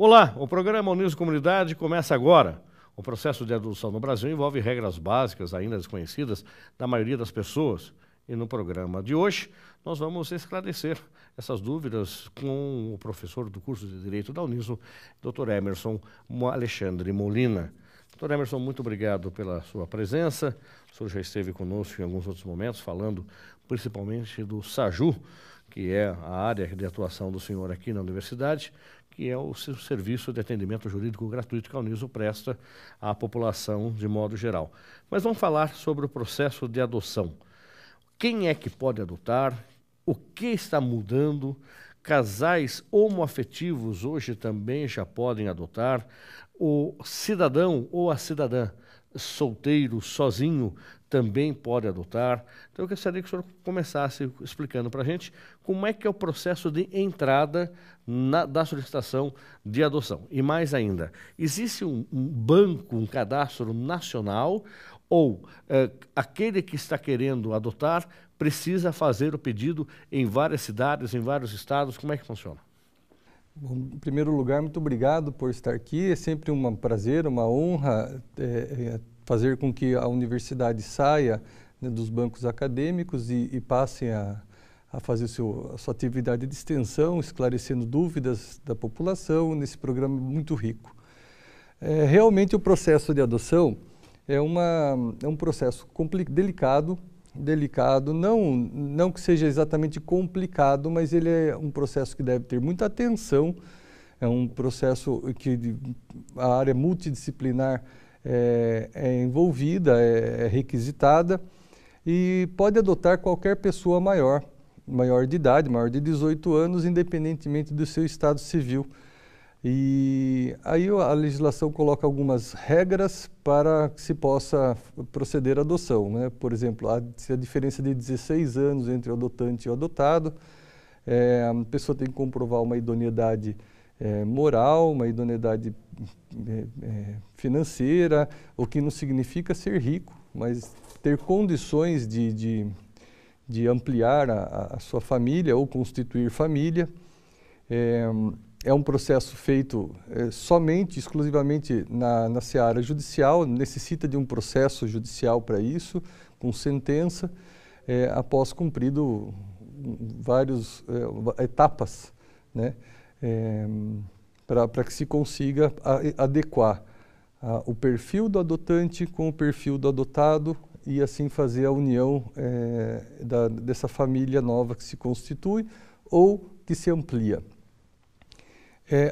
Olá, o programa Unidos Comunidade começa agora. O processo de adoção no Brasil envolve regras básicas, ainda desconhecidas da maioria das pessoas. E no programa de hoje, nós vamos esclarecer essas dúvidas com o professor do curso de Direito da Uniso, Dr. Emerson Alexandre Molina. Dr. Emerson, muito obrigado pela sua presença. O senhor já esteve conosco em alguns outros momentos, falando principalmente do SAJU, que é a área de atuação do senhor aqui na universidade, que é o serviço de atendimento jurídico gratuito que a Uniso presta à população de modo geral. Mas vamos falar sobre o processo de adoção. Quem é que pode adotar? O que está mudando? Casais homoafetivos hoje também já podem adotar. O cidadão ou a cidadã solteiro, sozinho, também pode adotar. Então eu gostaria que o senhor começasse explicando para a gente como é que é o processo de entrada da solicitação de adoção. E mais ainda, existe um banco, um cadastro nacional ou aquele que está querendo adotar precisa fazer o pedido em várias cidades, em vários estados? Como é que funciona? Bom, em primeiro lugar, muito obrigado por estar aqui. É sempre um prazer, uma honra fazer com que a universidade saia, né, dos bancos acadêmicos e passe a fazer a sua atividade de extensão, esclarecendo dúvidas da população nesse programa muito rico. Realmente o processo de adoção é um processo delicado, não que seja exatamente complicado, mas ele é um processo que deve ter muita atenção, é um processo que a área multidisciplinar é envolvida, é requisitada e pode adotar qualquer pessoa maior de idade, maior de 18 anos, independentemente do seu estado civil. E aí a legislação coloca algumas regras para que se possa proceder à adoção, né? Por exemplo, se a diferença de 16 anos entre o adotante e o adotado, a pessoa tem que comprovar uma idoneidade moral, uma idoneidade financeira, o que não significa ser rico, mas ter condições de ampliar a sua família ou constituir família. É um processo feito exclusivamente na seara judicial, necessita de um processo judicial para isso, com sentença, após cumprido várias etapas, né, para que se consiga adequar o perfil do adotante com o perfil do adotado e assim fazer a união dessa família nova que se constitui ou que se amplia.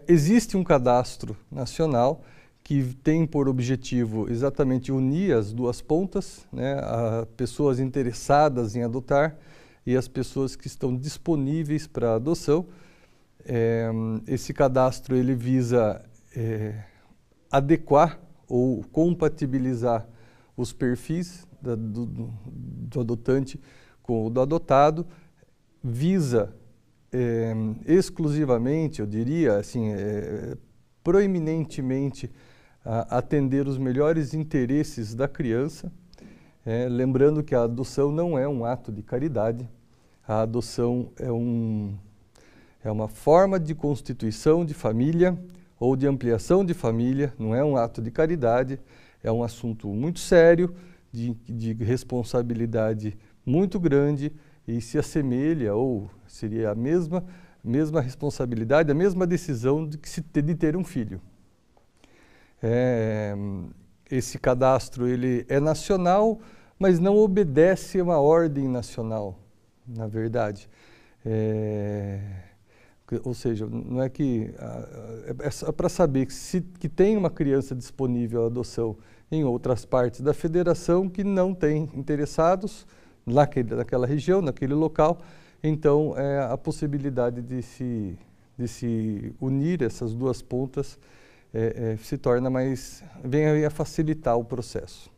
Existe um cadastro nacional que tem por objetivo exatamente unir as duas pontas, né, as pessoas interessadas em adotar e as pessoas que estão disponíveis para adoção. Esse cadastro ele visa adequar ou compatibilizar os perfis do adotante com o do adotado, visa exclusivamente, eu diria assim, proeminentemente atender os melhores interesses da criança, lembrando que a adoção não é um ato de caridade, a adoção é uma forma de constituição de família ou de ampliação de família, não é um ato de caridade, é um assunto muito sério, de responsabilidade muito grande e se assemelha ou seria a mesma responsabilidade, a mesma decisão de ter um filho. Esse cadastro ele é nacional, mas não obedece a uma ordem nacional, na verdade. Ou seja, não é que é para saber que tem uma criança disponível à adoção em outras partes da federação que não tem interessados naquela região, naquele local, então a possibilidade de se unir essas duas pontas se torna vem a facilitar o processo.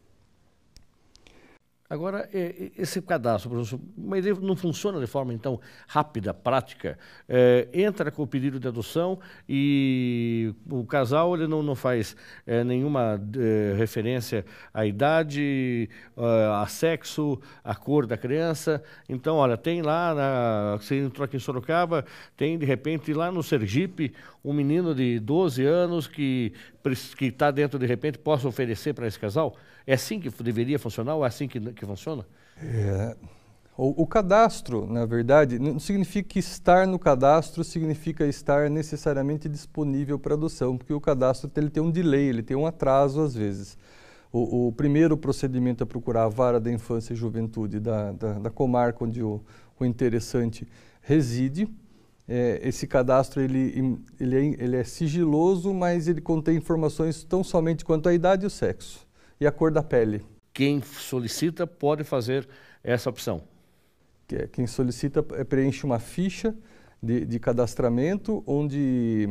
Agora, esse cadastro, professor, mas ele não funciona de forma, então, rápida, prática. Entra com o pedido de adoção e o casal ele não faz nenhuma referência à idade, a sexo, a cor da criança. Então, olha, tem lá, você entrou aqui em Sorocaba, tem, de repente, lá no Sergipe, um menino de 12 anos que está dentro, de repente, possa oferecer para esse casal? É assim que deveria funcionar ou é assim que funciona? O cadastro, na verdade, não significa que estar no cadastro significa estar necessariamente disponível para adoção, porque o cadastro ele tem um delay, ele tem um atraso às vezes. O primeiro procedimento é procurar a vara da infância e juventude da comarca onde o interessante reside. Esse cadastro ele é sigiloso, mas ele contém informações tão somente quanto a idade e o sexo e a cor da pele. Quem solicita pode fazer essa opção? Quem solicita preenche uma ficha de cadastramento, onde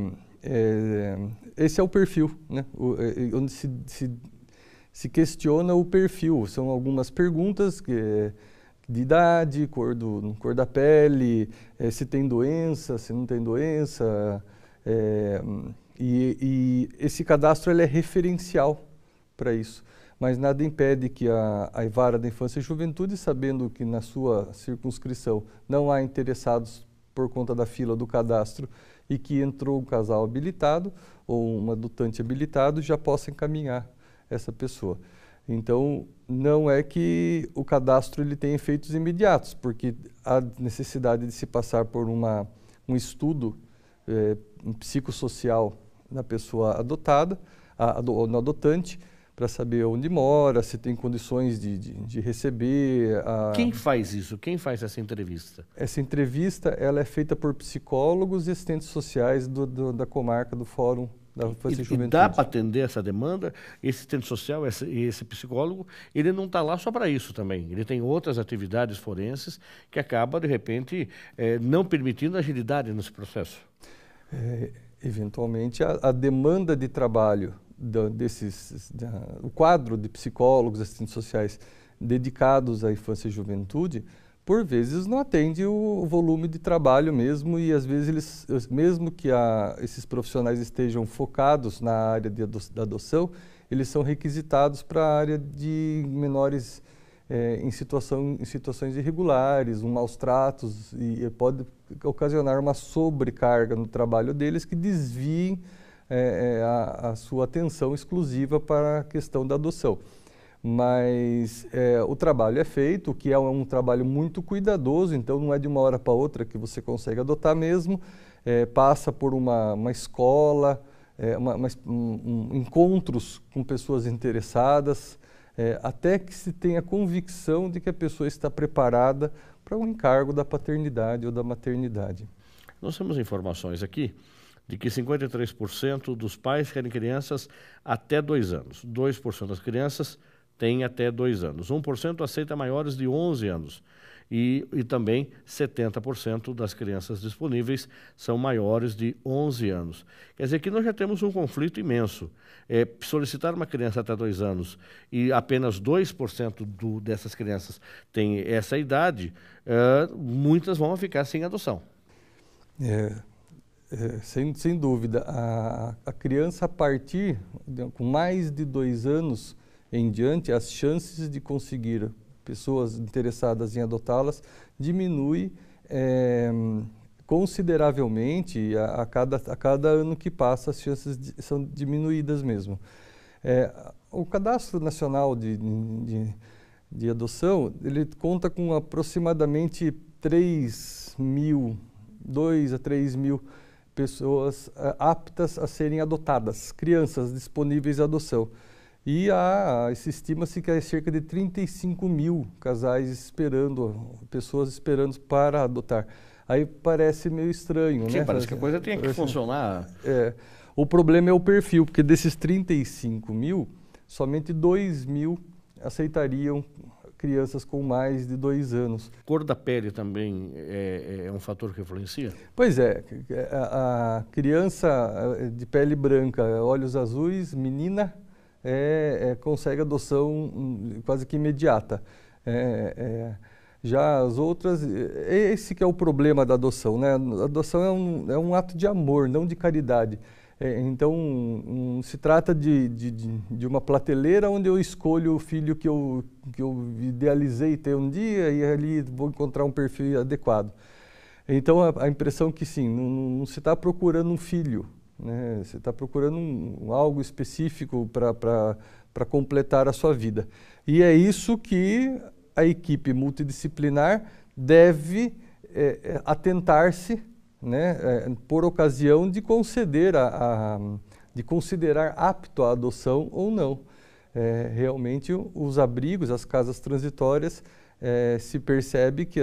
esse é o perfil, né? Onde se questiona o perfil. São algumas perguntas de idade, cor da pele, se tem doença, se não tem doença. E esse cadastro ele é referencial para isso. Mas nada impede que a vara da infância e juventude, sabendo que na sua circunscrição não há interessados por conta da fila do cadastro e que entrou um casal habilitado ou um adotante habilitado, já possa encaminhar essa pessoa. Então, não é que o cadastro ele tem efeitos imediatos, porque há necessidade de se passar por um estudo psicossocial na pessoa adotada, no adotante, para saber onde mora, se tem condições de receber. Quem faz isso? Quem faz essa entrevista? Essa entrevista ela é feita por psicólogos e assistentes sociais da comarca, do Fórum da Infância e Juventude. E dá para atender essa demanda? Esse assistente social, esse psicólogo, ele não está lá só para isso também. Ele tem outras atividades forenses que acaba, de repente, não permitindo agilidade nesse processo. Eventualmente, a demanda de trabalho o quadro de psicólogos, assistentes sociais dedicados à infância e juventude, por vezes não atende o volume de trabalho mesmo, e às vezes mesmo que esses profissionais estejam focados na área da adoção, eles são requisitados para a área de menores em situações irregulares, maus tratos, e pode ocasionar uma sobrecarga no trabalho deles que desviem a sua atenção exclusiva para a questão da adoção. Mas o trabalho é feito, que é um trabalho muito cuidadoso, então não é de uma hora para outra que você consegue adotar mesmo, passa por uma escola, encontros com pessoas interessadas, até que se tenha convicção de que a pessoa está preparada para um encargo da paternidade ou da maternidade. Nós temos informações aqui de que 53% dos pais querem crianças até 2 anos, 2% das crianças têm até 2 anos, 1% aceita maiores de 11 anos e também 70% das crianças disponíveis são maiores de 11 anos. Quer dizer que nós já temos um conflito imenso. Solicitar uma criança até 2 anos e apenas 2% dessas crianças têm essa idade, muitas vão ficar sem adoção. Sem dúvida, a criança a partir com mais de 2 anos em diante, as chances de conseguir pessoas interessadas em adotá-las diminui consideravelmente. A cada ano que passa, as chances são diminuídas mesmo. O Cadastro Nacional de Adoção, ele conta com aproximadamente 2 a 3 mil pessoas aptas a serem adotadas, crianças disponíveis à adoção. E estima-se que há cerca de 35 mil casais pessoas esperando para adotar. Aí parece meio estranho, Sim, né? Parece que a coisa tem que funcionar. O problema é o perfil, porque desses 35 mil, somente 2 mil aceitariam crianças com mais de 2 anos. Cor da pele também é um fator que influencia? Pois é, a criança de pele branca, olhos azuis, menina, consegue adoção quase que imediata. Já as outras, esse que é o problema da adoção, né? A adoção é um ato de amor, não de caridade. Então, se trata de uma prateleira onde eu escolho o filho que eu idealizei ter um dia e ali vou encontrar um perfil adequado. Então, a impressão que sim, não se está procurando um filho, né? Você está procurando algo específico para completar a sua vida. E é isso que a equipe multidisciplinar deve atentar-se, né, por ocasião de de considerar apto a adoção ou não. Realmente, os abrigos, as casas transitórias, se percebe que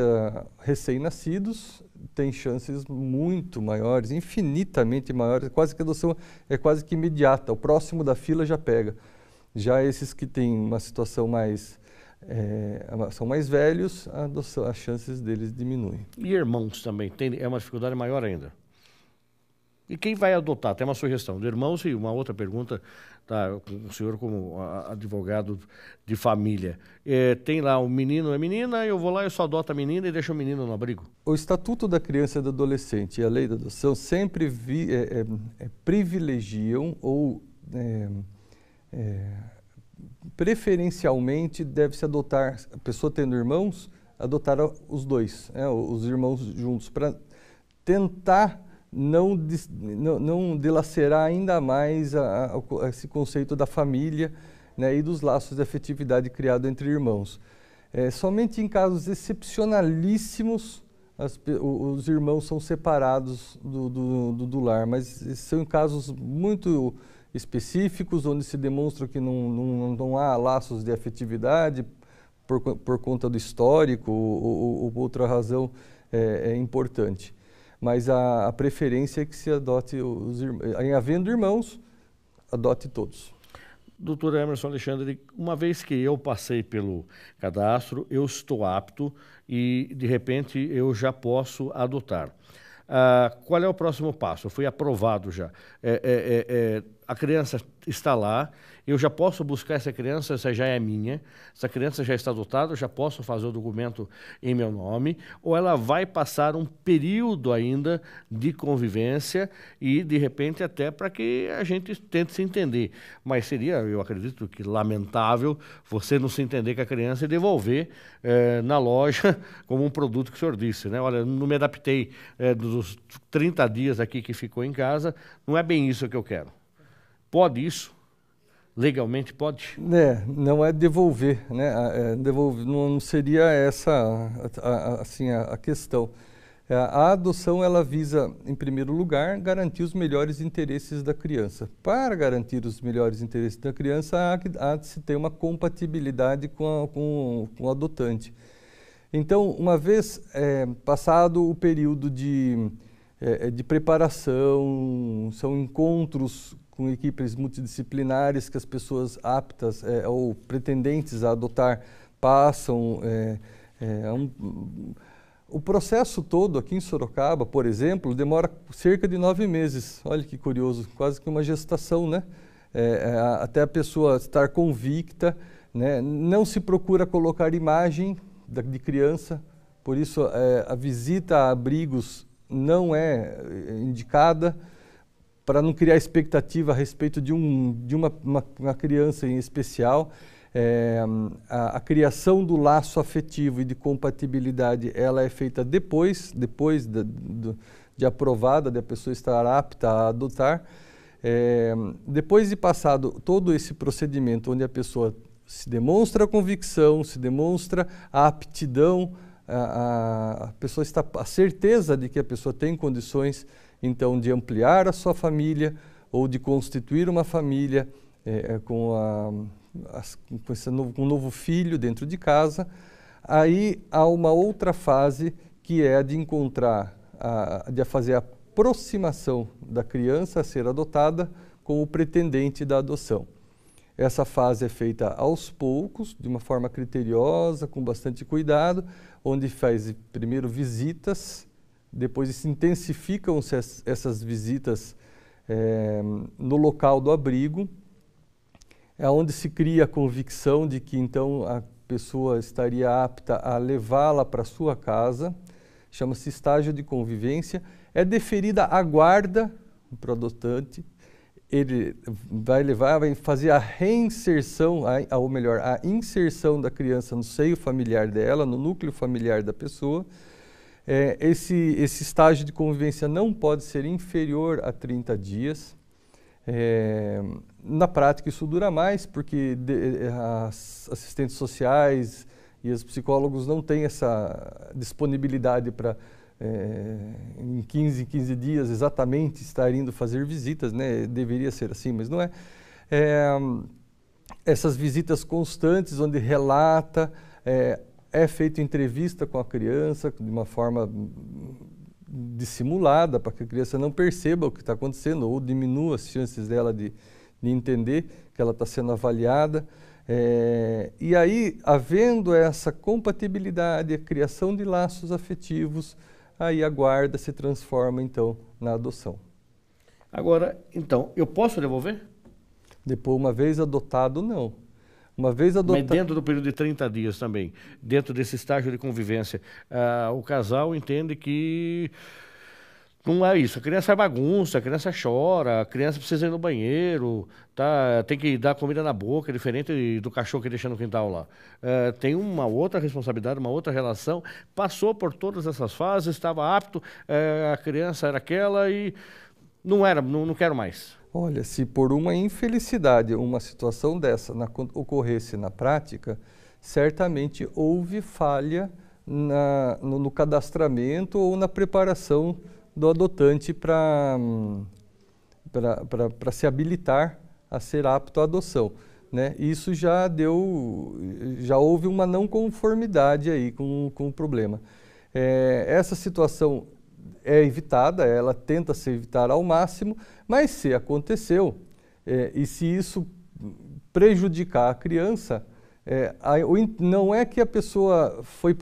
recém-nascidos têm chances muito maiores, infinitamente maiores, quase que a adoção é quase que imediata, o próximo da fila já pega. Já esses que têm uma situação são mais velhos, as chances deles diminuem. E irmãos também, é uma dificuldade maior ainda. E quem vai adotar? Tem uma sugestão de irmãos e uma outra pergunta, tá, com o senhor como advogado de família. Tem lá um menino e menina, eu vou lá e só adoto a menina e deixo o menino no abrigo? O Estatuto da Criança e do Adolescente e a Lei da Adoção sempre privilegiam ou preferencialmente deve-se adotar, a pessoa tendo irmãos, adotar os dois, os irmãos juntos, para tentar não dilacerar ainda mais esse conceito da família, né, e dos laços de afetividade criado entre irmãos. Somente em casos excepcionalíssimos os irmãos são separados do lar, mas são casos muito específicos, onde se demonstra que não há laços de afetividade por conta do histórico ou outra razão importante. Mas a preferência é que se adote em havendo irmãos, adote todos. Doutor Emerson Alexandre, uma vez que eu passei pelo cadastro, eu estou apto e, de repente, eu já posso adotar. Qual é o próximo passo? Eu fui aprovado já. A criança está lá, eu já posso buscar essa criança, essa já é minha, essa criança já está adotada, eu já posso fazer o documento em meu nome, ou ela vai passar um período ainda de convivência e, de repente, até para que a gente tente se entender. Mas seria, eu acredito que lamentável, você não se entender com a criança e devolver na loja como um produto que o senhor disse, né? Olha, não me adaptei dos 30 dias aqui que ficou em casa, não é bem isso que eu quero. Pode isso? Legalmente pode? Não é devolver, né? Não seria essa a questão. A adoção ela visa, em primeiro lugar, garantir os melhores interesses da criança. Para garantir os melhores interesses da criança, há de se ter uma compatibilidade com o adotante. Então, uma vez passado o período de preparação, são encontros com equipes multidisciplinares que as pessoas aptas ou pretendentes a adotar passam. O processo todo aqui em Sorocaba, por exemplo, demora cerca de 9 meses. Olha que curioso, quase que uma gestação, né? Até a pessoa estar convicta, né? Não se procura colocar imagem de criança, por isso a visita a abrigos não é indicada, para não criar expectativa a respeito de uma criança em especial. A criação do laço afetivo e de compatibilidade ela é feita depois de aprovada, de a pessoa estar apta a adotar. Depois de passado todo esse procedimento, onde a pessoa se demonstra a convicção, se demonstra a aptidão, a pessoa está a certeza de que a pessoa tem condições então de ampliar a sua família ou de constituir uma família com um novo filho dentro de casa. Aí há uma outra fase que é a de encontrar, de fazer a aproximação da criança a ser adotada com o pretendente da adoção. Essa fase é feita aos poucos, de uma forma criteriosa, com bastante cuidado, onde faz primeiro visitas, depois se intensificam essas visitas no local do abrigo, é onde se cria a convicção de que então pessoa estaria apta a levá-la para sua casa, chama-se estágio de convivência, é deferida a guarda para o adotante, ele vai fazer a reinserção, ou melhor, a inserção da criança no seio familiar dela, no núcleo familiar da pessoa. Esse estágio de convivência não pode ser inferior a 30 dias. Na prática isso dura mais, porque as assistentes sociais e os psicólogos não têm essa disponibilidade para em 15 dias exatamente estar indo fazer visitas, né? Deveria ser assim, mas não é. Essas visitas constantes, onde relata, é feita entrevista com a criança de uma forma dissimulada, para que a criança não perceba o que está acontecendo ou diminua as chances dela de entender que ela está sendo avaliada. E aí, havendo essa compatibilidade, a criação de laços afetivos, aí a guarda se transforma, então, na adoção. Agora, então, eu posso devolver? Depois, uma vez adotado, não. Uma vez adotado... Mas dentro do período de 30 dias também, dentro desse estágio de convivência, o casal entende que não é isso. A criança é bagunça, a criança chora, a criança precisa ir no banheiro, tem que dar comida na boca, diferente do cachorro que deixa no quintal lá. Tem uma outra responsabilidade, uma outra relação, passou por todas essas fases, estava apto, a criança era aquela e não quero mais. Olha, se por uma infelicidade uma situação dessa ocorresse na prática, certamente houve falha no cadastramento ou na preparação do adotante para se habilitar a ser apto à adoção, né? Isso já houve uma não conformidade aí com o problema. Essa situação é evitada, ela tenta se evitar ao máximo, mas se aconteceu, e se isso prejudicar a criança, não é que a pessoa foi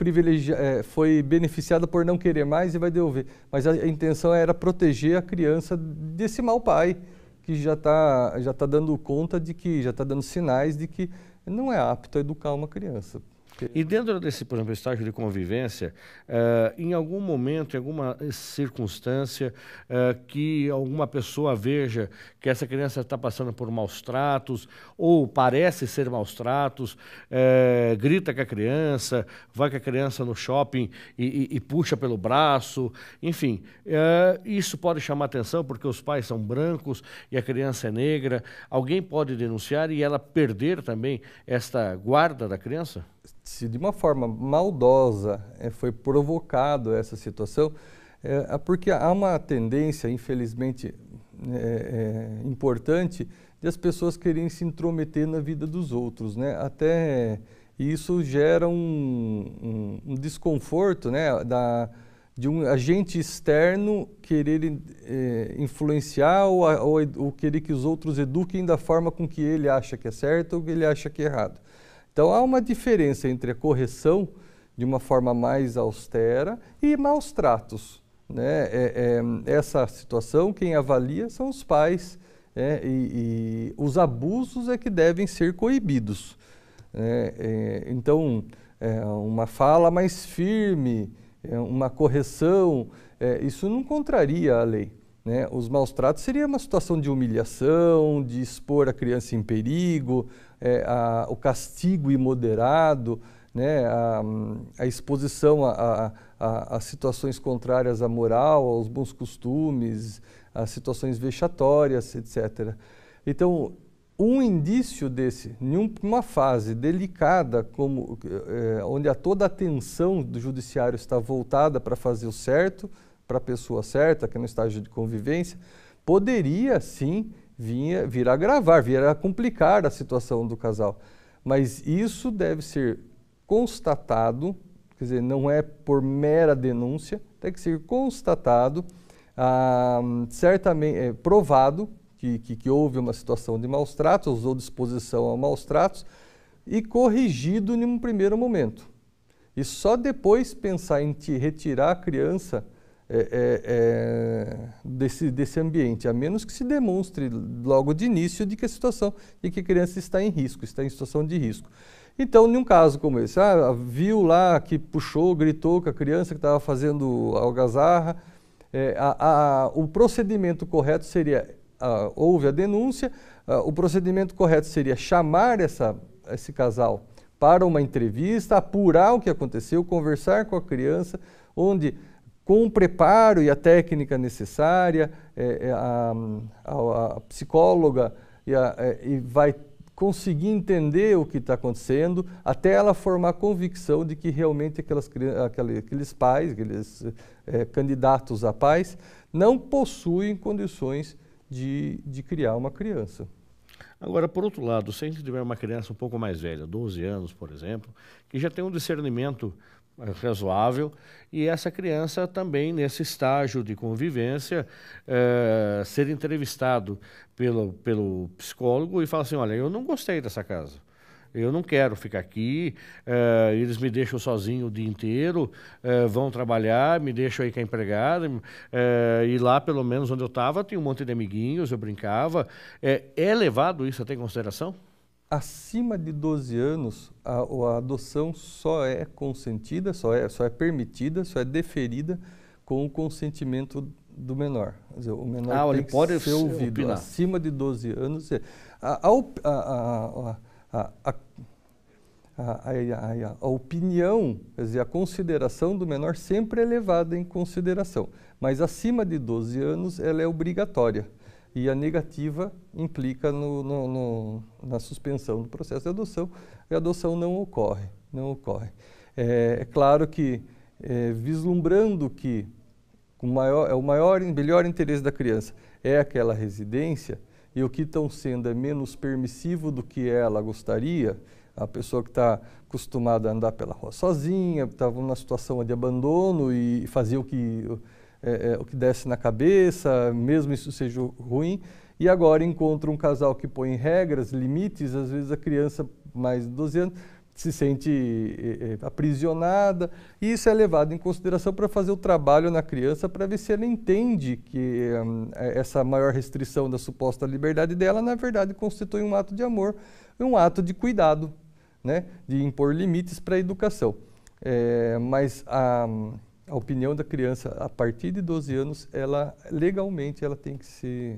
beneficiada por não querer mais e vai devolver, mas a intenção era proteger a criança desse mau pai, que já tá dando conta de que, já está dando sinais de que não é apto a educar uma criança. E dentro desse, por exemplo, estágio de convivência, em algum momento, em alguma circunstância, que alguma pessoa veja que essa criança está passando por maus tratos, ou parece ser maus tratos, grita com a criança, vai com a criança no shopping e puxa pelo braço, enfim, isso pode chamar atenção porque os pais são brancos e a criança é negra. Alguém pode denunciar e ela perder também esta guarda da criança? Se de uma forma maldosa foi provocado essa situação, porque há uma tendência, infelizmente, importante, de as pessoas quererem se intrometer na vida dos outros, né? Até isso gera um desconforto, né? De um agente externo querer influenciar ou querer que os outros eduquem da forma com que ele acha que é certo ou que ele acha que é errado. Então, há uma diferença entre a correção de uma forma mais austera e maus tratos, né? Essa situação, quem avalia são os pais, e os abusos é que devem ser coibidos. Então, uma fala mais firme, uma correção, isso não contraria a lei, né? Os maus tratos seria uma situação de humilhação, de expor a criança em perigo, o castigo imoderado, né? A exposição a situações contrárias à moral, aos bons costumes, a situações vexatórias, etc. Então, um indício desse, em uma fase delicada, onde toda a atenção do judiciário está voltada para fazer o certo, para a pessoa certa, que é no estágio de convivência, poderia sim vir a agravar, vir a complicar a situação do casal. Mas isso deve ser constatado, quer dizer, não é por mera denúncia, tem que ser constatado, certamente provado que houve uma situação de maus tratos ou disposição a maus tratos e corrigido em um primeiro momento. E só depois pensar em retirar a criança desse ambiente, a menos que se demonstre logo de início de que a situação, de que a criança está em risco, está em situação de risco. Então, em um caso como esse, viu lá que puxou, gritou com a criança que estava fazendo algazarra, o procedimento correto seria, houve a denúncia, o procedimento correto seria chamar esse casal para uma entrevista, apurar o que aconteceu, conversar com a criança, onde com o preparo e a técnica necessária, a psicóloga vai conseguir entender o que está acontecendo, até ela formar convicção de que realmente aqueles pais, aqueles candidatos a pais, não possuem condições de criar uma criança. Agora, por outro lado, se a gente tiver uma criança um pouco mais velha, 12 anos, por exemplo, que já tem um discernimento razoável, e essa criança também, nesse estágio de convivência, ser entrevistado pelo psicólogo e falar assim, olha, eu não gostei dessa casa, eu não quero ficar aqui, eles me deixam sozinho o dia inteiro, vão trabalhar, me deixam aí com a empregada, e lá, pelo menos onde eu estava, tinha um monte de amiguinhos, eu brincava. É levado isso até em consideração? Acima de 12 anos, a adoção só é consentida, só é permitida, só é deferida com o consentimento do menor. Quer dizer, o menor tem que ser ouvido. Opinar. Acima de 12 anos, a opinião, quer dizer, a consideração do menor sempre é levada em consideração, mas acima de 12 anos ela é obrigatória. E a negativa implica na suspensão do processo de adoção, e a adoção não ocorre. É claro que, vislumbrando que o melhor interesse da criança é aquela residência, e o que estão sendo é menos permissivo do que ela gostaria, a pessoa que está acostumada a andar pela rua sozinha, estava numa situação de abandono e fazia o que desce na cabeça, mesmo isso seja ruim, e agora encontra um casal que põe regras, limites, às vezes a criança mais de 12 anos se sente aprisionada, e isso é levado em consideração para fazer o trabalho na criança, para ver se ela entende que essa maior restrição da suposta liberdade dela, na verdade, constitui um ato de amor, um ato de cuidado, né, de impor limites para a educação. Mas a opinião da criança, a partir de 12 anos, legalmente, ela tem que ser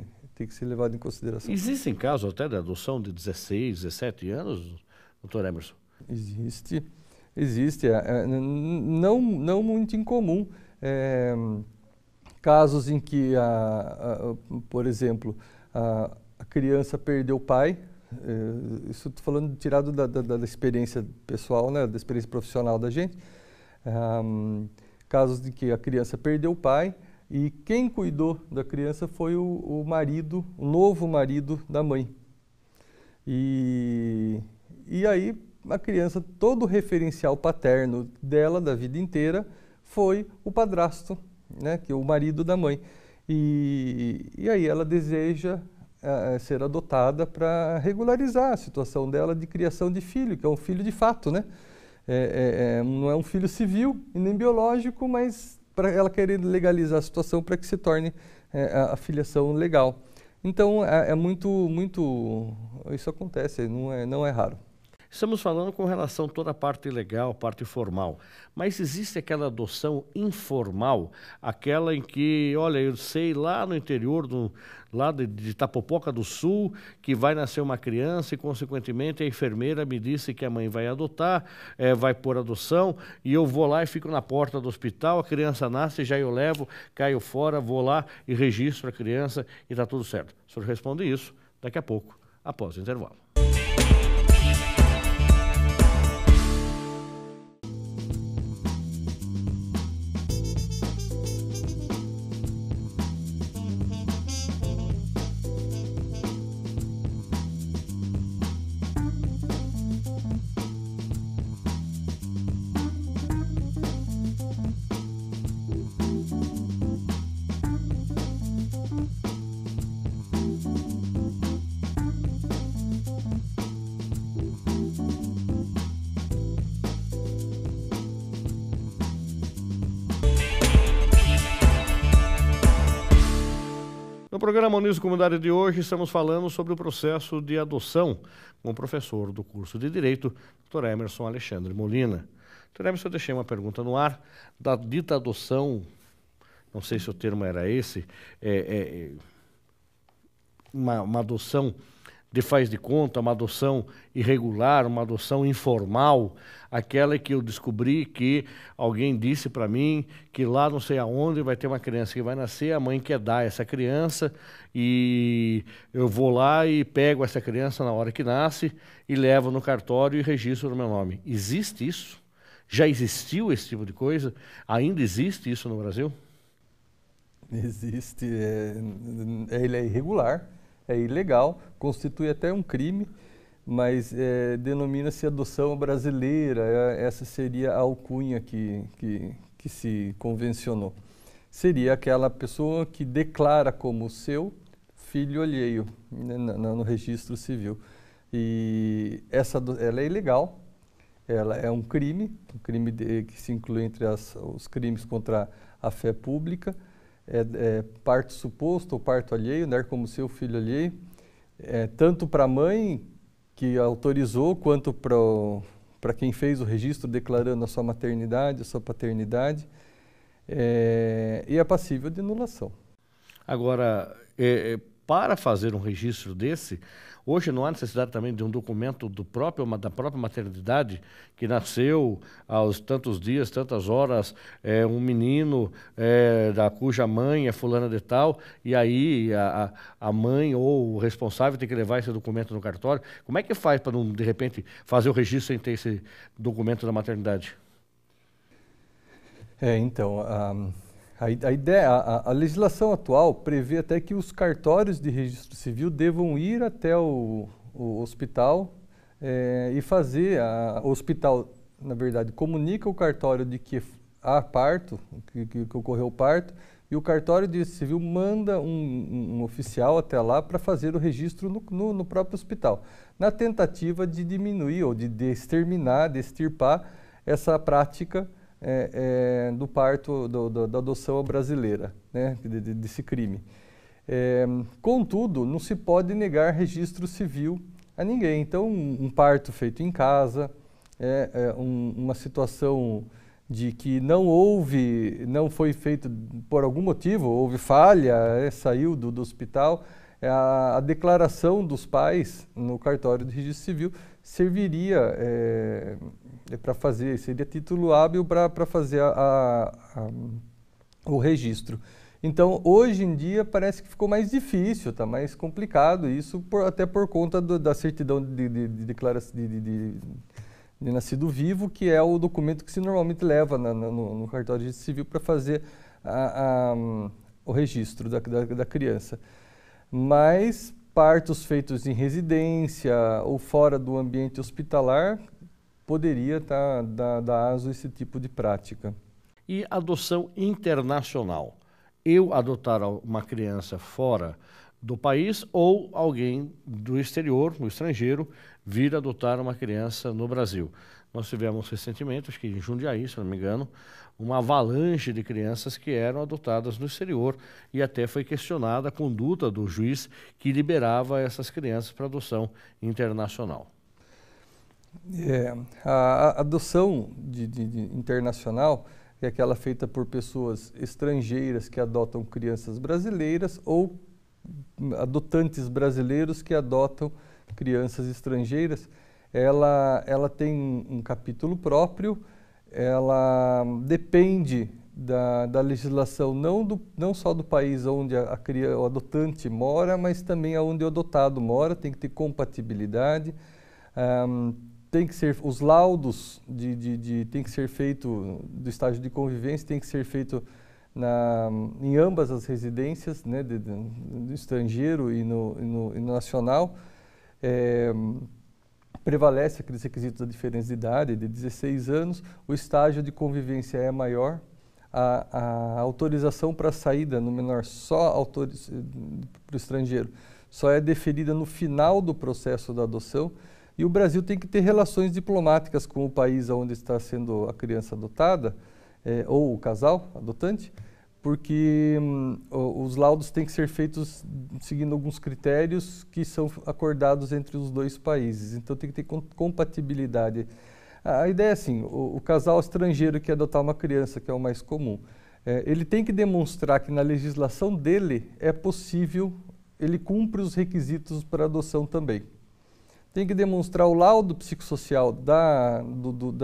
levada em consideração. Existem casos até de adoção de 16, 17 anos, doutor Emerson? Existe. Não muito incomum. Casos em que, por exemplo, a criança perdeu o pai, isso estou falando tirado da experiência pessoal, né, da experiência profissional da gente, casos de que a criança perdeu o pai e quem cuidou da criança foi o marido, o novo marido da mãe. E aí a criança, todo o referencial paterno dela, da vida inteira, foi o padrasto, né, que é o marido da mãe. E aí ela deseja ser adotada para regularizar a situação dela de criação de filho, que é um filho de fato, né? Não é um filho civil e nem biológico, mas para ela querer legalizar a situação para que se torne a filiação legal. Então, isso acontece, não é raro. Estamos falando com relação a toda a parte legal, parte formal, mas existe aquela adoção informal, aquela em que, olha, eu sei lá no interior, lá de Itapopoca do Sul, que vai nascer uma criança e, consequentemente, a enfermeira me disse que a mãe vai adotar, vai por adoção, e eu vou lá e fico na porta do hospital, a criança nasce, já eu levo, caio fora, vou lá e registro a criança e está tudo certo. O senhor responde isso daqui a pouco, após o intervalo. No programa Unidos Comunidade de hoje, estamos falando sobre o processo de adoção com o professor do curso de Direito, Dr. Emerson Alexandre Molina. Dr. Emerson, eu deixei uma pergunta no ar da dita adoção, não sei se o termo era esse, uma adoção de faz de conta, uma adoção irregular, uma adoção informal, aquela que eu descobri que alguém disse para mim que lá não sei aonde vai ter uma criança que vai nascer, a mãe quer dar essa criança e eu vou lá e pego essa criança na hora que nasce e levo no cartório e registro no meu nome. Existe isso? Já existiu esse tipo de coisa? Ainda existe isso no Brasil? Existe, ele é irregular, é ilegal, constitui até um crime, mas denomina-se adoção brasileira, essa seria a alcunha que se convencionou. Seria aquela pessoa que declara como seu filho alheio, né, no registro civil. E ela é ilegal, ela é um crime que se inclui entre os crimes contra a fé pública, parto suposto ou parto alheio, dar como seu filho alheio, tanto para a mãe que autorizou, quanto para quem fez o registro declarando a sua maternidade, a sua paternidade, e é passível de anulação. Agora, para fazer um registro desse, hoje não há necessidade também de um documento da própria maternidade, que nasceu aos tantos dias, tantas horas, um menino cuja mãe é fulana de tal, e aí a mãe ou o responsável tem que levar esse documento no cartório. Como é que faz para não, de repente, fazer o registro sem ter esse documento da maternidade? Então, a legislação atual prevê até que os cartórios de registro civil devam ir até o hospital e fazer, o hospital, na verdade, comunica o cartório de que há parto, que ocorreu o parto, e o cartório de registro civil manda um oficial até lá para fazer o registro no próprio hospital, na tentativa de diminuir ou de exterminar, de extirpar essa prática do parto, da adoção brasileira, né, desse crime. Contudo, não se pode negar registro civil a ninguém. Então, um parto feito em casa, uma situação de que não foi feito por algum motivo, houve falha, saiu do hospital, a declaração dos pais no cartório de registro civil serviria para fazer, seria título hábil para fazer o registro. Então, hoje em dia, parece que ficou mais difícil, está mais complicado, isso até por conta da certidão de declaração de nascido vivo, que é o documento que se normalmente leva no cartório de registro civil para fazer o registro da criança. Mas partos feitos em residência ou fora do ambiente hospitalar poderia dar aso a esse tipo de prática. E adoção internacional? Eu adotar uma criança fora do país ou alguém do exterior, no estrangeiro, vir adotar uma criança no Brasil. Nós tivemos recentemente, acho que em Jundiaí, se não me engano, uma avalanche de crianças que eram adotadas no exterior e até foi questionada a conduta do juiz que liberava essas crianças para adoção internacional. A adoção internacional é aquela feita por pessoas estrangeiras que adotam crianças brasileiras ou adotantes brasileiros que adotam crianças estrangeiras. Ela tem um capítulo próprio, ela depende da legislação não só do país onde o adotante mora, mas também onde o adotado mora, tem que ter compatibilidade. Tem que ser, os laudos tem que ser feito do estágio de convivência, tem que ser feito em ambas as residências, né, do estrangeiro e no nacional. Prevalece aqueles requisitos da diferença de idade, de 16 anos, o estágio de convivência é maior, a autorização para saída no menor para o estrangeiro só é deferida no final do processo da adoção. E o Brasil tem que ter relações diplomáticas com o país onde está sendo a criança adotada, ou o casal adotante, porque os laudos têm que ser feitos seguindo alguns critérios que são acordados entre os dois países. Então tem que ter compatibilidade. A ideia é assim, o casal estrangeiro que adotar uma criança, que é o mais comum, ele tem que demonstrar que na legislação dele é possível, ele cumpre os requisitos para adoção também. Tem que demonstrar o laudo psicossocial da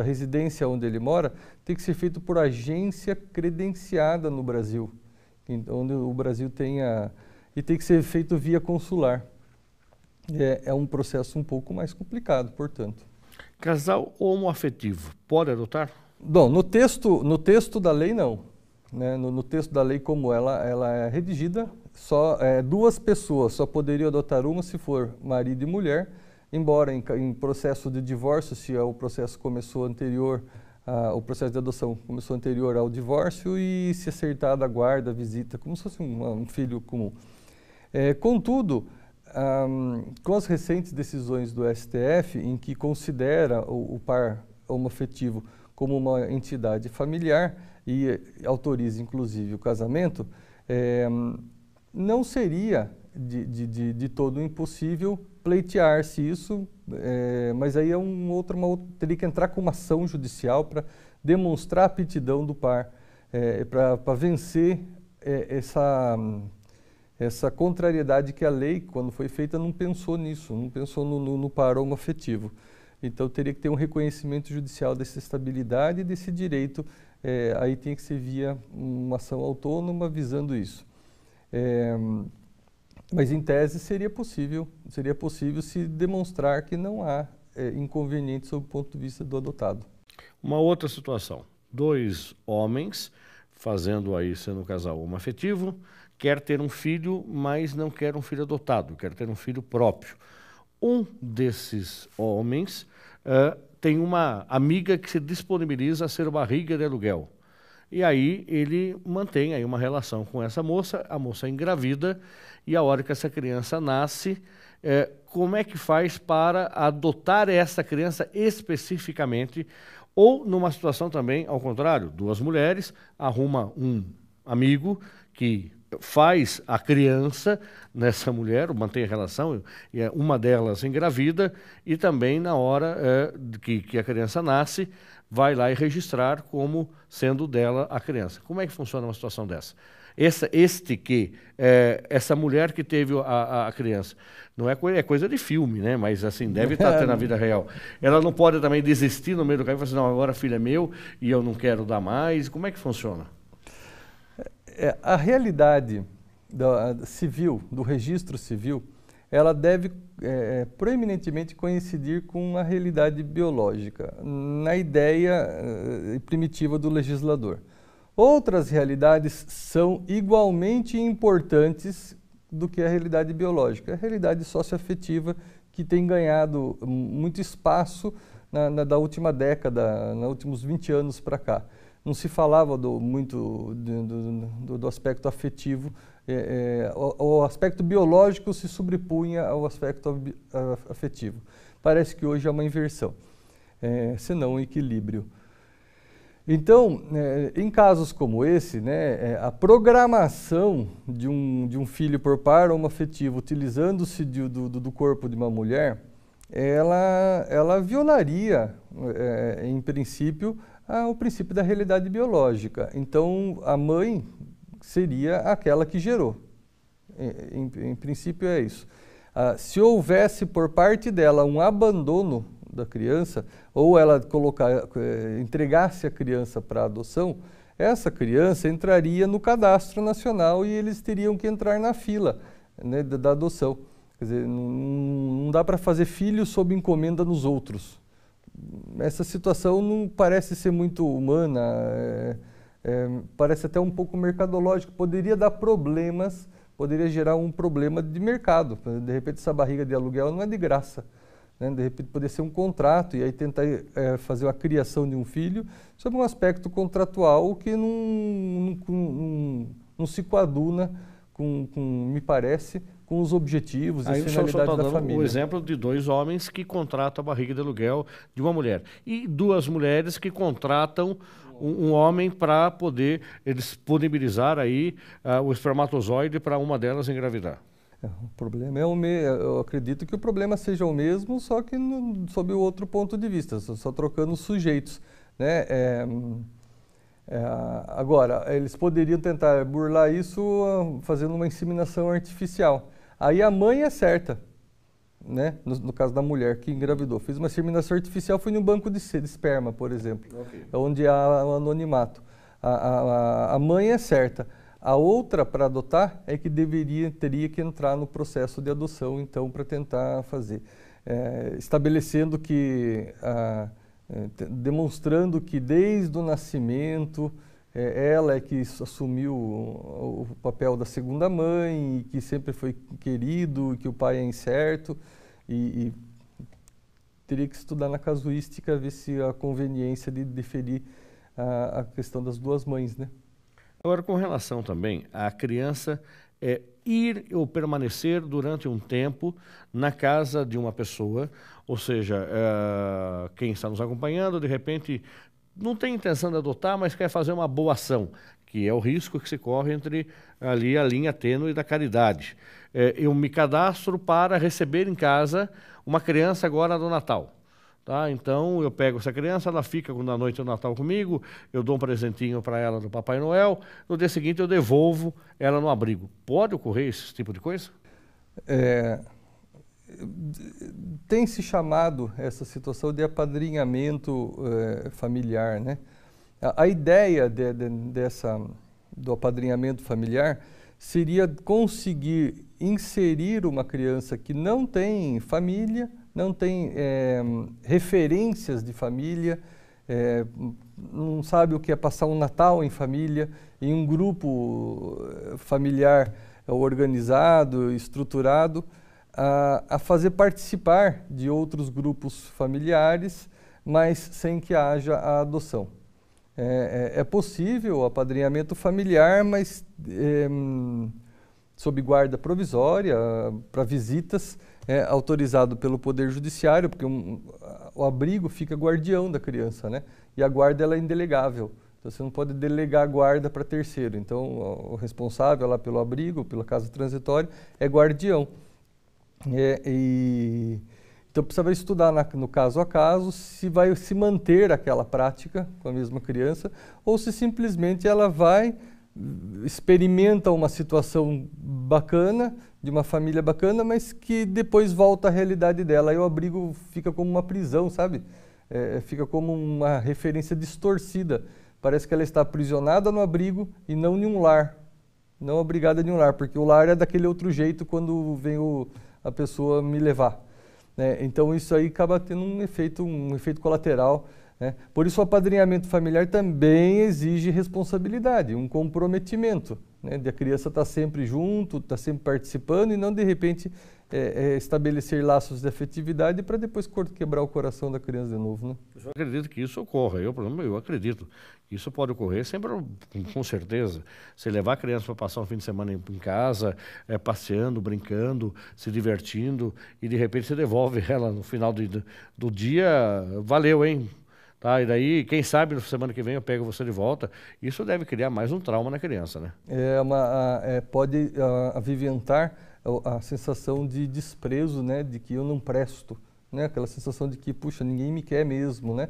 residência onde ele mora, tem que ser feito por agência credenciada no Brasil, onde o Brasil tenha, e tem que ser feito via consular. É um processo um pouco mais complicado, portanto. Casal homoafetivo pode adotar? Bom, no texto da lei não. Né? No texto da lei, como ela é redigida, só duas pessoas só poderiam adotar uma se for marido e mulher, embora em processo de divórcio, se o processo começou anterior, o processo de adoção começou anterior ao divórcio e se acertada a guarda, a visita, como se fosse um filho comum. Contudo, com as recentes decisões do STF, em que considera o par homoafetivo como uma entidade familiar e autoriza inclusive o casamento, não seria de todo impossível pleitear-se isso, mas aí teria que entrar com uma ação judicial para demonstrar a aptidão do par, para vencer essa contrariedade que a lei, quando foi feita, não pensou nisso, não pensou no par homoafetivo. Então teria que ter um reconhecimento judicial dessa estabilidade e desse direito, aí tem que ser via uma ação autônoma visando isso. Mas em tese seria possível se demonstrar que não há inconveniente sob o ponto de vista do adotado. Uma outra situação, dois homens fazendo aí, sendo um casal homoafetivo, quer ter um filho, mas não quer um filho adotado, quer ter um filho próprio. Um desses homens tem uma amiga que se disponibiliza a ser barriga de aluguel. E aí ele mantém aí uma relação com essa moça, a moça engravida, e a hora que essa criança nasce, como é que faz para adotar essa criança especificamente? Ou numa situação também, ao contrário, duas mulheres, arruma um amigo que faz a criança nessa mulher, mantém a relação, e uma delas engravida, e também na hora que a criança nasce, vai lá e registrar como sendo dela a criança. Como é que funciona uma situação dessa? Essa mulher que teve a criança, não é coisa de filme, né? Mas assim, deve estar tendo na vida real. Ela não pode também desistir no meio do caminho e falar assim, não, agora filho é meu e eu não quero dar mais. Como é que funciona? A realidade civil, do registro civil, ela deve proeminentemente coincidir com a realidade biológica, na ideia primitiva do legislador. Outras realidades são igualmente importantes do que a realidade biológica. A realidade socioafetiva que tem ganhado muito espaço da última década, nos últimos 20 anos para cá. Não se falava muito do aspecto afetivo, o aspecto biológico se sobrepunha ao aspecto afetivo. Parece que hoje é uma inversão, se não um equilíbrio. Então, em casos como esse, né, a programação de um filho por par homoafetivo utilizando-se do corpo de uma mulher, ela violaria, em princípio, o princípio da realidade biológica. Então, a mãe seria aquela que gerou. Em princípio, é isso. Se houvesse por parte dela um abandono da criança, ou ela entregasse a criança para adoção, essa criança entraria no cadastro nacional e eles teriam que entrar na fila, né, da adoção. Quer dizer, não dá para fazer filho sob encomenda nos outros. Essa situação não parece ser muito humana, parece até um pouco mercadológico, poderia dar problemas, poderia gerar um problema de mercado. De repente essa barriga de aluguel não é de graça, né? De repente poderia ser um contrato e aí tentar fazer a criação de um filho sob um aspecto contratual que não se coaduna me parece, com os objetivos e finalidades da família. O exemplo de dois homens que contratam a barriga de aluguel de uma mulher e duas mulheres que contratam um homem para poder disponibilizar aí o espermatozoide para uma delas engravidar. O problema é eu acredito que o problema seja o mesmo, só que sob o outro ponto de vista, só trocando os sujeitos, né? Agora, eles poderiam tentar burlar isso fazendo uma inseminação artificial. Aí a mãe é certa, né? No caso da mulher que engravidou. Fez uma inseminação artificial, foi no banco de esperma, por exemplo, onde há o anonimato. A mãe é certa. A outra, para adotar, é que teria que entrar no processo de adoção, então, para tentar fazer. Estabelecendo que, demonstrando que desde o nascimento, ela é que assumiu o papel da segunda mãe, e que sempre foi querido, que o pai é incerto, e teria que estudar na casuística, ver se a conveniência de deferir a questão das duas mães, né? Agora, com relação também à criança ir ou permanecer durante um tempo na casa de uma pessoa, ou seja, quem está nos acompanhando, de repente, não tem intenção de adotar, mas quer fazer uma boa ação, que é o risco que se corre entre ali a linha tênue da caridade. Eu me cadastro para receber em casa uma criança agora do Natal. Tá? Então eu pego essa criança, ela fica na noite do Natal comigo, eu dou um presentinho para ela do Papai Noel, no dia seguinte eu devolvo ela no abrigo. Pode ocorrer esse tipo de coisa? Tem se chamado essa situação de apadrinhamento familiar, né? A ideia do apadrinhamento familiar seria conseguir inserir uma criança que não tem família, não tem referências de família, não sabe o que é passar um Natal em família, em um grupo familiar organizado, estruturado, a fazer participar de outros grupos familiares, mas sem que haja a adoção. É possível o apadrinhamento familiar, mas sob guarda provisória, para visitas, autorizado pelo Poder Judiciário, porque o abrigo fica guardião da criança, né? E a guarda ela é indelegável. Então, você não pode delegar a guarda para terceiro. Então, o responsável lá pelo abrigo, pela casa transitória, é guardião. Então, precisava estudar no caso a caso se vai se manter aquela prática com a mesma criança ou se simplesmente ela vai, experimenta uma situação bacana, de uma família bacana, mas que depois volta à realidade dela. Aí o abrigo fica como uma prisão, sabe? Fica como uma referência distorcida. Parece que ela está aprisionada no abrigo e não em um lar. Não obrigada em um lar, porque o lar é daquele outro jeito quando vem a pessoa me levar. Então isso aí acaba tendo um efeito colateral. Por isso o apadrinhamento familiar também exige responsabilidade, um comprometimento, de a criança estar sempre junto, estar sempre participando e não de repente estabelecer laços de afetividade para depois quebrar o coração da criança de novo. Né? Eu acredito que isso ocorra, eu acredito que isso pode ocorrer sempre, com certeza. Você levar a criança para passar um fim de semana em casa, passeando, brincando, se divertindo e de repente você devolve ela no final do dia, valeu, hein? Tá, e daí, quem sabe, na semana que vem eu pego você de volta. Isso deve criar mais um trauma na criança, né? Pode aviventar a sensação de desprezo, né? De que eu não presto, né? Aquela sensação de que, puxa, ninguém me quer mesmo, né?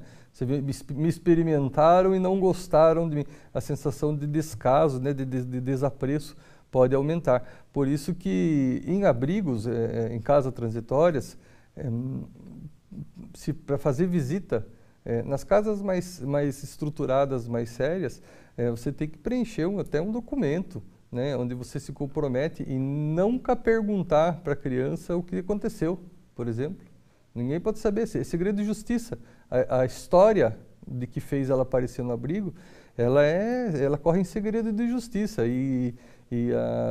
Me experimentaram e não gostaram de mim. A sensação de descaso, né? De desapreço pode aumentar. Por isso que em abrigos, em casas transitórias, para fazer visita, nas casas mais estruturadas, mais sérias, você tem que preencher até um documento, né, onde você se compromete em nunca perguntar para a criança o que aconteceu, por exemplo. Ninguém pode saber, é segredo de justiça. A história de que fez ela aparecer no abrigo, ela corre em segredo de justiça. E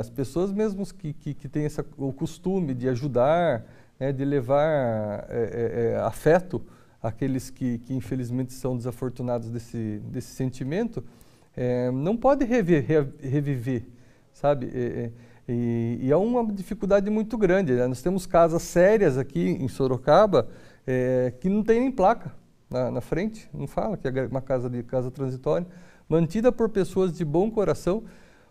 as pessoas mesmo que têm o costume de ajudar, de levar afeto, aqueles que infelizmente são desafortunados desse sentimento, não pode reviver, sabe? E é uma dificuldade muito grande, né? Nós temos casas sérias aqui em Sorocaba que não tem nem placa, na frente, não fala que é uma casa transitória, mantida por pessoas de bom coração,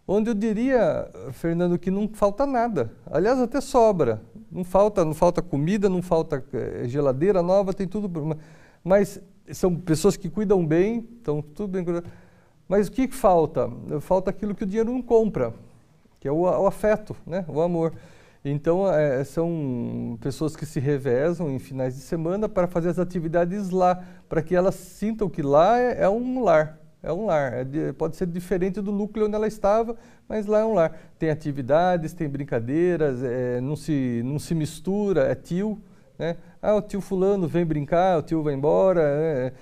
onde eu diria, Fernando, que não falta nada. Aliás, até sobra. Não falta comida, não falta geladeira nova, tem tudo. Mas são pessoas que cuidam bem, estão tudo bem cuidadas. Mas o que falta? Falta aquilo que o dinheiro não compra, que é o afeto, né? O amor. Então, são pessoas que se revezam em finais de semana para fazer as atividades lá, para que elas sintam que lá é um lar. É um lar, pode ser diferente do núcleo onde ela estava, mas lá é um lar. Tem atividades, tem brincadeiras, não se mistura, é tio, né? Ah, o tio fulano vem brincar, o tio vai embora,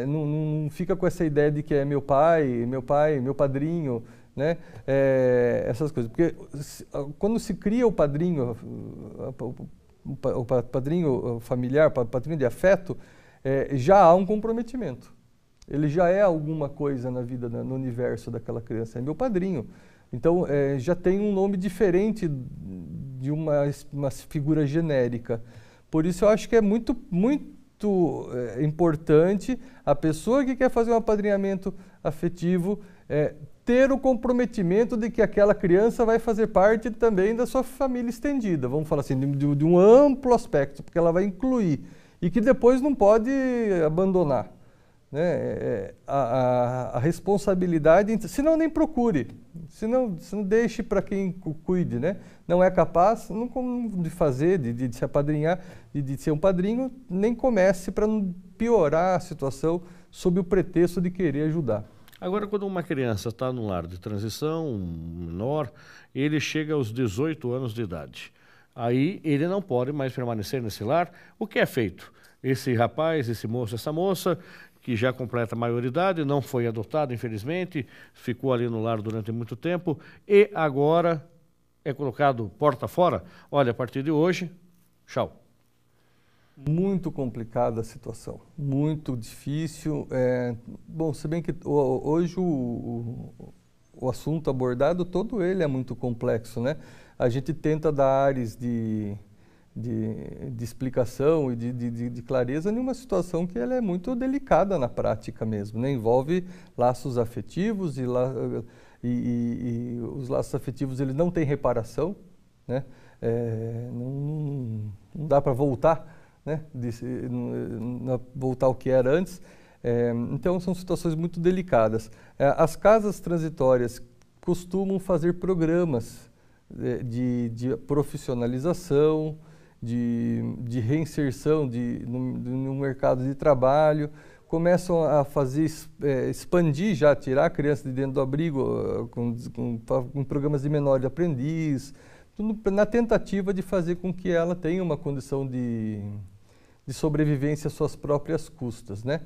não fica com essa ideia de que é meu pai, meu padrinho, né? Essas coisas. Porque quando se cria o padrinho familiar, o padrinho de afeto, já há um comprometimento. Ele já é alguma coisa na vida, no universo daquela criança, é meu padrinho. Então, já tem um nome diferente de uma figura genérica. Por isso, eu acho que é muito importante a pessoa que quer fazer um apadrinhamento afetivo ter o comprometimento de que aquela criança vai fazer parte também da sua família estendida, vamos falar assim, de um amplo aspecto, porque ela vai incluir, e que depois não pode abandonar. Né? A responsabilidade, se não, nem procure, se não deixe para quem cuide, né? Não é capaz de fazer, de se apadrinhar, de ser um padrinho, nem comece para não piorar a situação sob o pretexto de querer ajudar. Agora, quando uma criança está no lar de transição, um menor, ele chega aos 18 anos de idade. Aí ele não pode mais permanecer nesse lar. O que é feito? Esse rapaz, esse moço, essa moça, que já completa a maioridade, não foi adotado, infelizmente, ficou ali no lar durante muito tempo e agora é colocado porta fora. Olha, a partir de hoje, tchau. Muito complicada a situação, muito difícil. Bom, se bem que hoje o assunto abordado, todo ele é muito complexo, né? A gente tenta dar áreas de explicação e de clareza em uma situação que ela é muito delicada na prática mesmo, né? Envolve laços afetivos e os laços afetivos eles não têm reparação, né? Não dá para voltar, né? Voltar ao que era antes. Então são situações muito delicadas. As casas transitórias costumam fazer programas de profissionalização, de reinserção no mercado de trabalho, começam a expandir já, tirar a criança de dentro do abrigo com programas de menor aprendiz, tudo na tentativa de fazer com que ela tenha uma condição de sobrevivência às suas próprias custas, né?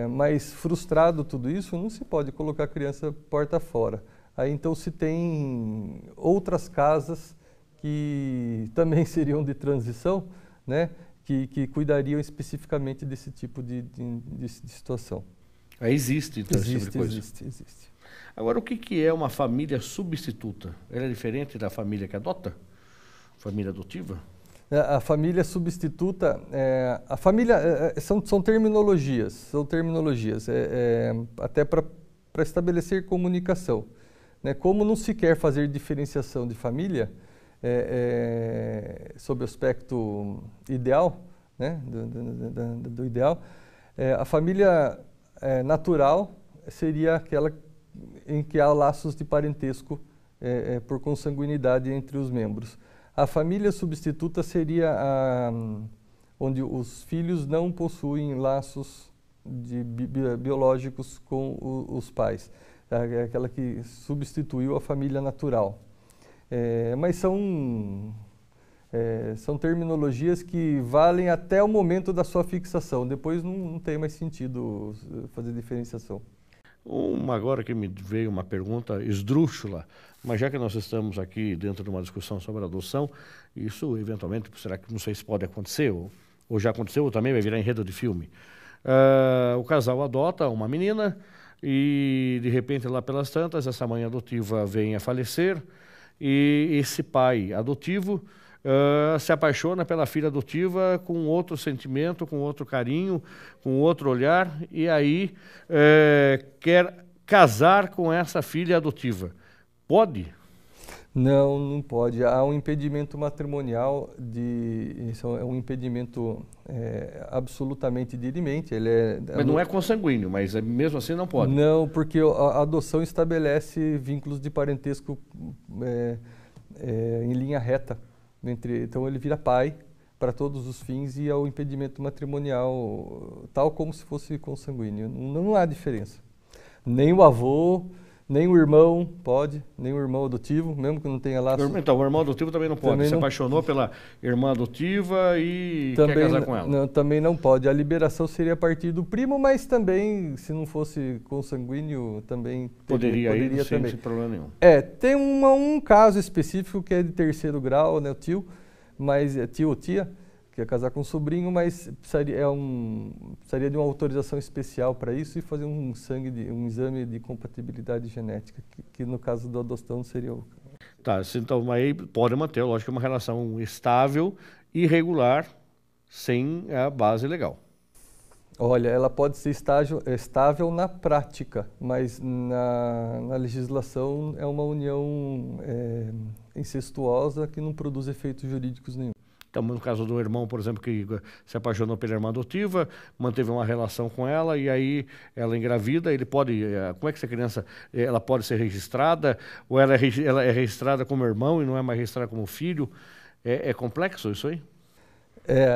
Mas frustrado tudo isso, não se pode colocar a criança porta fora. Aí então se tem outras casas que também seriam de transição, né? Que cuidariam especificamente desse tipo de situação. Existe, então, esse tipo de coisa? Existe. Agora, o que é uma família substituta? Ela é diferente da família que adota? Família adotiva? A família substituta, são terminologias, até para estabelecer comunicação. Né? Como não se quer fazer diferenciação de família, sob o aspecto ideal, né? do ideal, a família natural seria aquela em que há laços de parentesco por consanguinidade entre os membros. A família substituta seria onde os filhos não possuem laços biológicos com os pais, aquela que substituiu a família natural. Mas são terminologias que valem até o momento da sua fixação, depois não tem mais sentido fazer diferenciação. Agora que me veio uma pergunta esdrúxula, mas já que nós estamos aqui dentro de uma discussão sobre adoção, isso eventualmente, será que não sei se pode acontecer, ou já aconteceu, ou também vai virar enredo de filme. O casal adota uma menina e de repente lá pelas tantas essa mãe adotiva vem a falecer e esse pai adotivo se apaixona pela filha adotiva com outro sentimento, com outro carinho, com outro olhar, e aí quer casar com essa filha adotiva. Pode? Não, não pode. Há um impedimento matrimonial, isso é um impedimento absolutamente dirimente. Mas não é consanguíneo, mas mesmo assim não pode? Não, porque a adoção estabelece vínculos de parentesco em linha reta. Então ele vira pai para todos os fins e é o impedimento matrimonial tal como se fosse consanguíneo. Não há diferença. Nem o avô, nem o irmão pode, nem o irmão adotivo, mesmo que não tenha laço. Então, o irmão adotivo também não pode. Também se apaixonou pela irmã adotiva e quer casar com ela. Não, também não pode. A liberação seria a partir do primo, mas também, se não fosse consanguíneo, também poderia ir também. sem problema nenhum. Tem um caso específico que é de terceiro grau, né, o tio, mas é tio ou tia, que é casar com um sobrinho, mas precisaria de uma autorização especial para isso e fazer um exame de compatibilidade genética, que no caso da adoção seria o... Tá, então aí pode manter, lógico, uma relação estável e regular, sem a base legal. Olha, ela pode ser estável na prática, mas na legislação é uma união incestuosa que não produz efeitos jurídicos nenhum. Então, no caso do irmão, por exemplo, que se apaixonou pela irmã adotiva, manteve uma relação com ela e aí ela engravida, ele pode... Como é que essa criança ela pode ser registrada? Ou ela é registrada como irmão e não é mais registrada como filho? É complexo isso aí?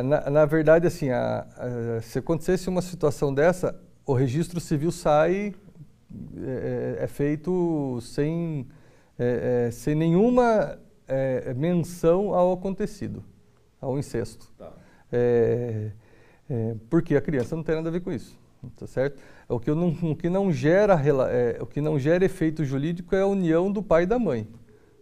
Na verdade, assim, se acontecesse uma situação dessa, o registro civil sai, é feito sem nenhuma menção ao acontecido, ao incesto. Tá. Porque a criança não tem nada a ver com isso, tá certo? O que não gera efeito jurídico é a união do pai e da mãe,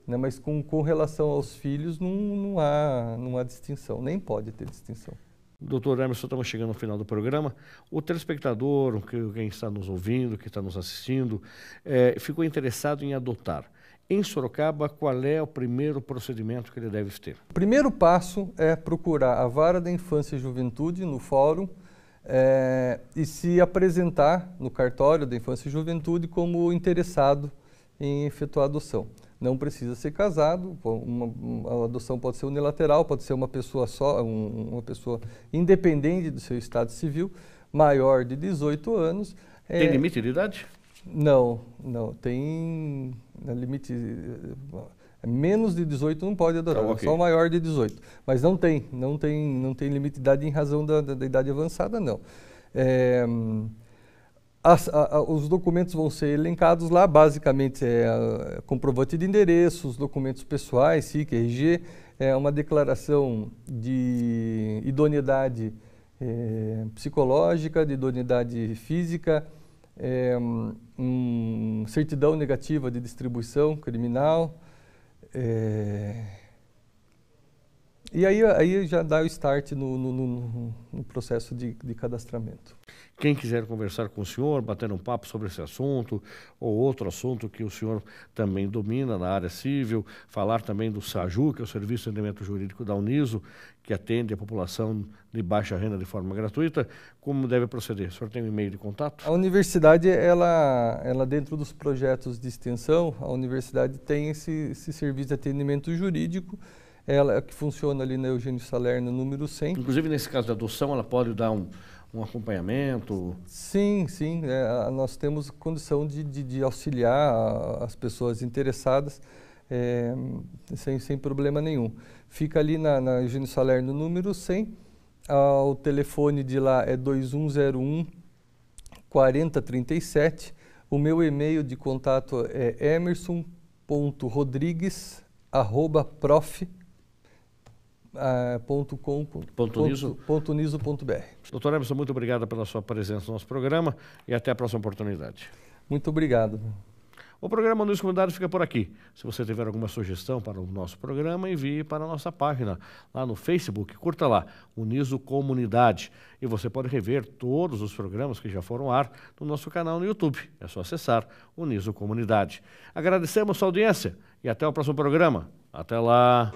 né? Mas com relação aos filhos não há distinção, nem pode ter distinção. Doutor Emerson, estamos chegando ao final do programa. O telespectador, quem está nos ouvindo, que está nos assistindo, ficou interessado em adotar. Em Sorocaba, qual é o primeiro procedimento que ele deve ter? O primeiro passo é procurar a Vara da Infância e Juventude no fórum e se apresentar no cartório da Infância e Juventude como interessado em efetuar a adoção. Não precisa ser casado, a adoção pode ser unilateral, pode ser uma pessoa só, uma pessoa independente do seu estado civil, maior de 18 anos. Tem limite de idade? Não, tem limite, menos de 18 não pode adotar, okay. Só maior de 18, mas não tem limite de idade em razão da idade avançada, não. Os documentos vão ser elencados lá, basicamente comprovante de endereço, os documentos pessoais, SIC, RG, uma declaração de idoneidade psicológica, de idoneidade física, certidão negativa de distribuição criminal, e aí já dá o start no processo de cadastramento. Quem quiser conversar com o senhor, bater um papo sobre esse assunto ou outro assunto que o senhor também domina na área civil, falar também do SAJU, que é o Serviço de Atendimento Jurídico da Uniso, que atende a população de baixa renda de forma gratuita, como deve proceder? O senhor tem um e-mail de contato? A universidade, ela dentro dos projetos de extensão, a universidade tem esse serviço de atendimento jurídico, ela que funciona ali na Eugênio Salerno, número 100. Inclusive, nesse caso da adoção, ela pode dar um acompanhamento? Sim. Nós temos condição de auxiliar as pessoas interessadas sem problema nenhum. Fica ali na Eugênio Salerno, número 100. O telefone de lá é 2101 4037. O meu e-mail de contato é emerson.rodrigues@prof.niso.br. Doutor Emerson, muito obrigado pela sua presença no nosso programa e até a próxima oportunidade. Muito obrigado. O programa Uniso Comunidade fica por aqui. Se você tiver alguma sugestão para o nosso programa, envie para a nossa página lá no Facebook. Curta lá, Uniso Comunidade. E você pode rever todos os programas que já foram ao ar no nosso canal no YouTube. É só acessar Uniso Comunidade. Agradecemos a sua audiência e até o próximo programa. Até lá!